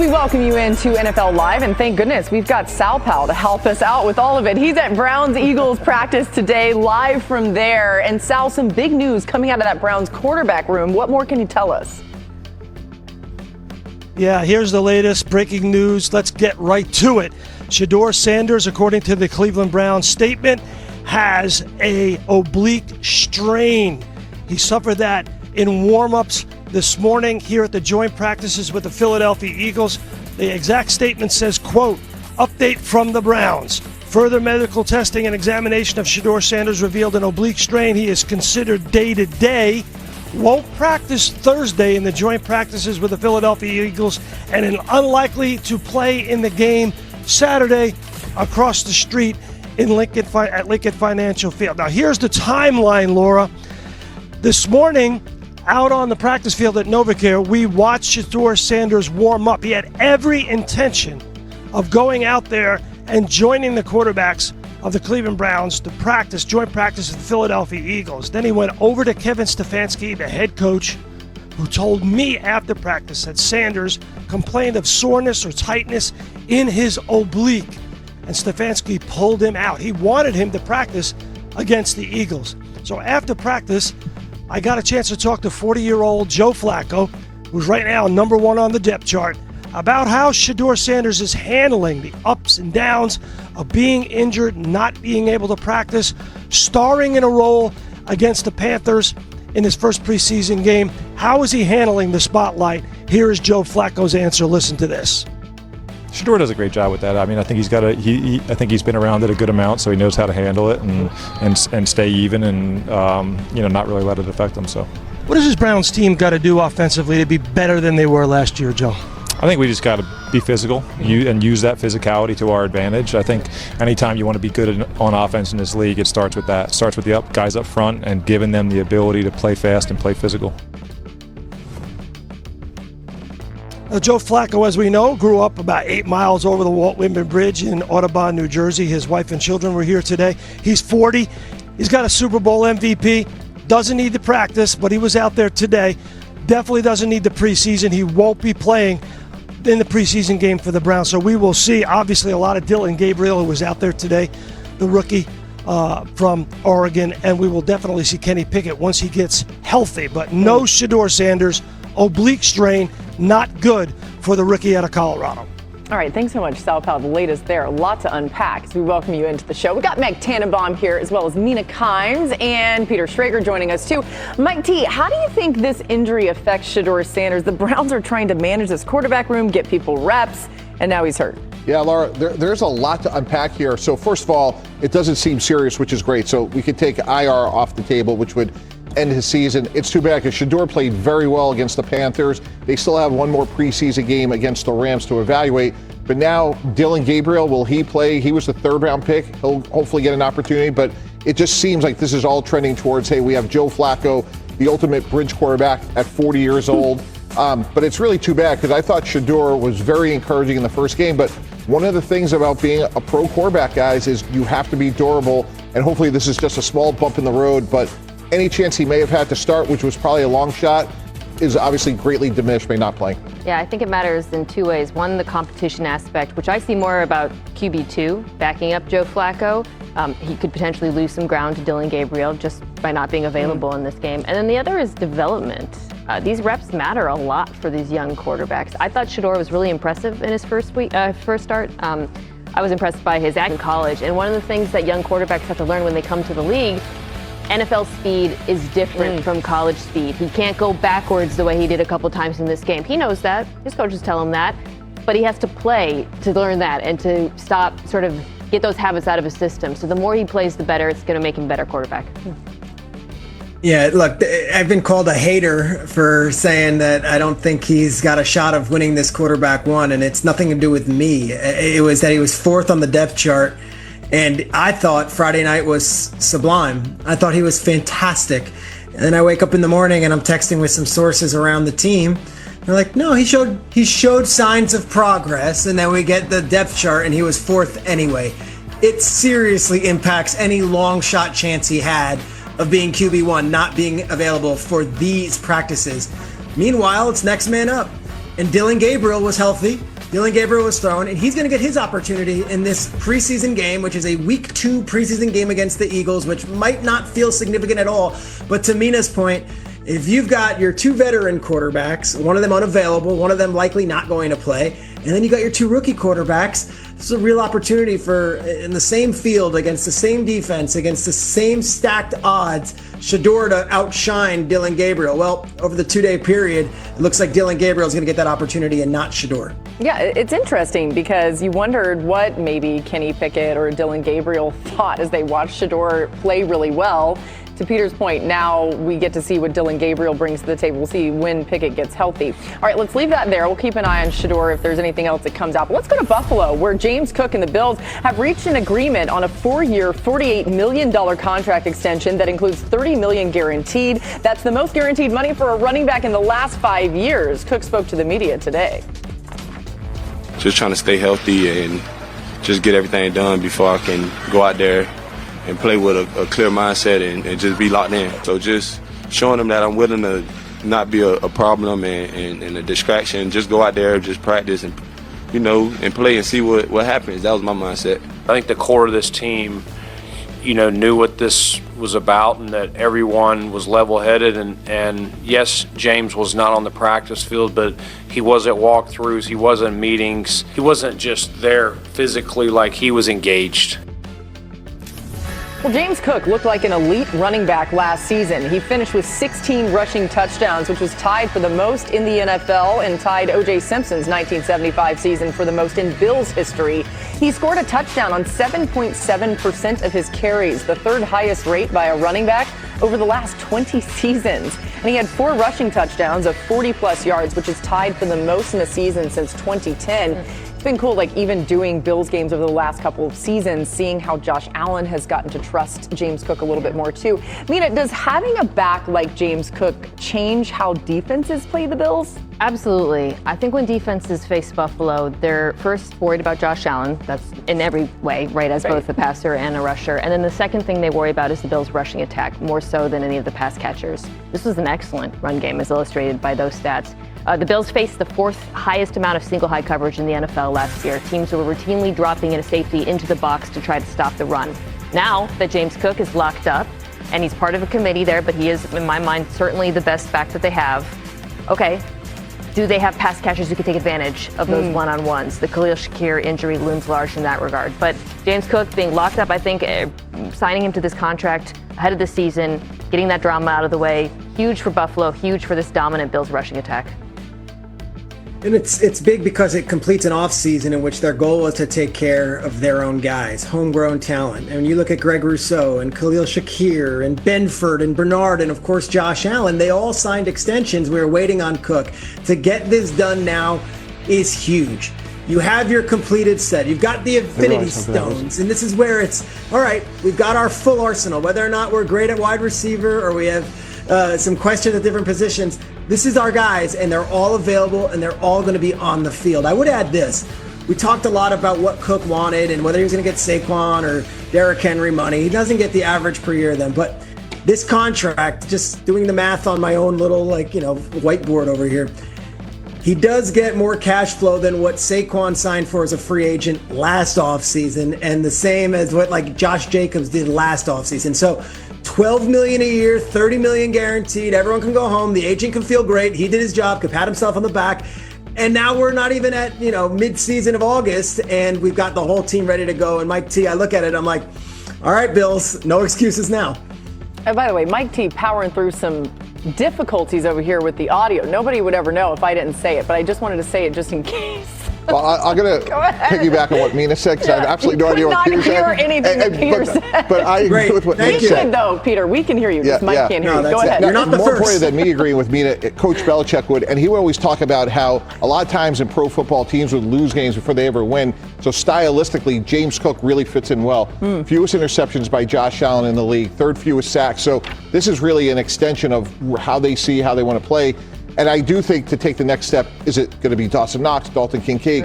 we welcome you into NFL Live, and thank goodness we've got Sal Pal to help us out with all of it. He's at Browns-Eagles practice today, live from there. And Sal, some big news coming out of that Browns quarterback room. What more can you tell us? Yeah, here's the latest breaking news. Let's get right to it. Shedeur Sanders, according to the Cleveland Browns statement, has a oblique strain. He suffered that in warm-ups this morning here at the joint practices with the Philadelphia Eagles. The exact statement says, quote, update from the Browns. Further medical testing and examination of Shedeur Sanders revealed an oblique strain. He is considered day-to-day. Won't practice Thursday in the joint practices with the Philadelphia Eagles, and unlikely to play in the game Saturday across the street at Lincoln Financial Field. Now, here's the timeline, Laura. This morning, out on the practice field at NovaCare, we watched Shedeur Sanders warm up. He had every intention of going out there and joining the quarterbacks of the Cleveland Browns to practice, joint practice with the Philadelphia Eagles. Then he went over to Kevin Stefanski, the head coach, who told me after practice that Sanders complained of soreness or tightness in his oblique, and Stefanski pulled him out. He wanted him to practice against the Eagles. So after practice, I got a chance to talk to 40-year-old Joe Flacco, who's right now number one on the depth chart, about how Shedeur Sanders is handling the ups and downs of being injured, not being able to practice, starring in a role against the Panthers in his first preseason game. How is he handling the spotlight? Here is Joe Flacco's answer. Listen to this. Shedeur does a great job with that. I mean, I think I think he's been around it a good amount, so he knows how to handle it and stay even and not really let it affect him. So, what does this Browns team got to do offensively to be better than they were last year, Joe? I think we just got to be physical and use that physicality to our advantage. I think anytime you want to be good on offense in this league, it starts with that. It starts with the guys up front and giving them the ability to play fast and play physical. Joe Flacco, as we know, grew up about 8 miles over the Walt Whitman Bridge in Audubon, New Jersey. His wife and children were here today. He's 40. He's got a Super Bowl MVP. Doesn't need to practice, but he was out there today. Definitely doesn't need the preseason. He won't be playing in the preseason game for the Browns. So we will see, obviously, a lot of Dillon Gabriel, who was out there today, the rookie from Oregon. And we will definitely see Kenny Pickett once he gets healthy. But no Shedeur Sanders, oblique strain, not good for the rookie out of Colorado. All right, thanks so much, Sal Pal. The latest there. A lot to unpack as we welcome you into the show. We got Meg Tannenbaum here, as well as Mina Kimes and Peter Schrager joining us, too. Mike T., how do you think this injury affects Shedeur Sanders? The Browns are trying to manage this quarterback room, get people reps, and now he's hurt. Yeah, Laura, there's a lot to unpack here. So first of all, it doesn't seem serious, which is great. So we could take IR off the table, which would end his season. It's too bad because Shedeur played very well against the Panthers. They still have one more preseason game against the Rams to evaluate. But now Dillon Gabriel, will he play? He was the third-round pick. He'll hopefully get an opportunity. But it just seems like this is all trending towards, hey, we have Joe Flacco, the ultimate bridge quarterback at 40 years old. But it's really too bad because I thought Shedeur was very encouraging in the first game. But one of the things about being a pro quarterback, guys, is you have to be durable. And hopefully this is just a small bump in the road. But any chance he may have had to start, which was probably a long shot, is obviously greatly diminished by not playing. Yeah, I think it matters in two ways. One, the competition aspect, which I see more about QB2 backing up Joe Flacco. He could potentially lose some ground to Dillon Gabriel just by not being available in this game. And then the other is development. These reps matter a lot for these young quarterbacks. I thought Shedeur was really impressive in his first start. I was impressed by his act in college. And one of the things that young quarterbacks have to learn when they come to the league, NFL speed is different from college speed. He can't go backwards the way he did a couple times in this game. He knows that. His coaches tell him that. But he has to play to learn that and to get those habits out of his system. So the more he plays, the better. It's going to make him a better quarterback. Yeah, look, I've been called a hater for saying that I don't think he's got a shot of winning this quarterback one, and it's nothing to do with me. It was that he was fourth on the depth chart. And I thought Friday night was sublime. I thought he was fantastic. And then I wake up in the morning and I'm texting with some sources around the team. They're like, no, he showed signs of progress. And then we get the depth chart and he was fourth anyway. It seriously impacts any long shot chance he had of being QB1 not being available for these practices. Meanwhile, it's next man up. And Dillon Gabriel was healthy. Dillon Gabriel was thrown, and he's going to get his opportunity in this preseason game, which is a week 2 preseason game against the Eagles, which might not feel significant at all. But to Mina's point, if you've got your 2 veteran quarterbacks, one of them unavailable, one of them likely not going to play, and then you got your 2 rookie quarterbacks, this is a real opportunity for, in the same field, against the same defense, against the same stacked odds, Shedeur to outshine Dillon Gabriel. Well, over the 2-day period, it looks like Dillon Gabriel is going to get that opportunity and not Shedeur. Yeah, it's interesting because you wondered what maybe Kenny Pickett or Dillon Gabriel thought as they watched Shedeur play really well. To Peter's point, now we get to see what Dillon Gabriel brings to the table. We'll see when Pickett gets healthy. All right, let's leave that there. We'll keep an eye on Shedeur if there's anything else that comes out. But let's go to Buffalo, where James Cook and the Bills have reached an agreement on a 4-year, $48 million contract extension that includes $30 million guaranteed. That's the most guaranteed money for a running back in the last 5 years. Cook spoke to the media today. Just trying to stay healthy and just get everything done before I can go out there and play with a clear mindset and just be locked in. So just showing them that I'm willing to not be a problem and a distraction. Just go out there, just practice and, and play and see what happens. That was my mindset. I think the core of this team, knew what this was about and that everyone was level-headed. And yes, James was not on the practice field, but he was at walkthroughs, he was in meetings. He wasn't just there physically, like he was engaged. Well, James Cook looked like an elite running back last season. He finished with 16 rushing touchdowns, which was tied for the most in the NFL and tied O.J. Simpson's 1975 season for the most in Bills history. He scored a touchdown on 7.7% of his carries, the 3rd highest rate by a running back over the last 20 seasons. And he had 4 rushing touchdowns of 40-plus yards, which is tied for the most in a season since 2010. It's been cool, even doing Bills games over the last couple of seasons, seeing how Josh Allen has gotten to trust James Cook a little bit more too. Mina, does having a back like James Cook change how defenses play the Bills? Absolutely. I think when defenses face Buffalo, they're first worried about Josh Allen. That's in every way, right, as both a passer and a rusher. And then the second thing they worry about is the Bills' rushing attack, more so than any of the pass catchers. This was an excellent run game, as illustrated by those stats. The Bills faced the 4th highest amount of single high coverage in the NFL last year. Teams were routinely dropping in a safety into the box to try to stop the run. Now that James Cook is locked up, and he's part of a committee there, but he is, in my mind, certainly the best back that they have. Okay, do they have pass catchers who can take advantage of those one-on-ones? The Khalil Shakir injury looms large in that regard. But James Cook being locked up, I think, signing him to this contract ahead of the season, getting that drama out of the way, huge for Buffalo, huge for this dominant Bills rushing attack. And it's big because it completes an offseason in which their goal is to take care of their own guys, homegrown talent. And when you look at Greg Rousseau and Khalil Shakir and Benford and Bernard and, of course, Josh Allen, they all signed extensions. We were waiting on Cook. To get this done now is huge. You have your completed set. You've got the Infinity Stones. And this is where it's, all right, we've got our full arsenal. Whether or not we're great at wide receiver or we have some questions at different positions, this is our guys, and they're all available, and they're all going to be on the field. I would add this. We talked a lot about what Cook wanted and whether he was going to get Saquon or Derrick Henry money. He doesn't get the average per year of them, but this contract, just doing the math on my own little, whiteboard over here, he does get more cash flow than what Saquon signed for as a free agent last offseason, and the same as what Josh Jacobs did last offseason. So $12 million a year, $30 million guaranteed. Everyone can go home. The agent can feel great. He did his job, could pat himself on the back. And now we're not even at, mid-season of August, and we've got the whole team ready to go. And Mike T, I look at it, I'm like, all right, Bills, no excuses now. And by the way, Mike T powering through some difficulties over here with the audio. Nobody would ever know if I didn't say it, but I just wanted to say it just in case. Well, I'm going to piggyback on what Mina said, because I have absolutely no idea what Peter said. I could not hear anything that Peter said. But I agree with what Mina said. We should, though, Peter. We can hear you. Just Mike can't hear you. Go ahead. You're not the More first. important than me agreeing with Mina, Coach Belichick would, and he would always talk about how a lot of times in pro football, teams would lose games before they ever win. So stylistically, James Cook really fits in well. Fewest interceptions by Josh Allen in the league, 3rd fewest sacks. So this is really an extension of how they see how they want to play. And I do think to take the next step, is it going to be Dawson Knox, Dalton Kincaid,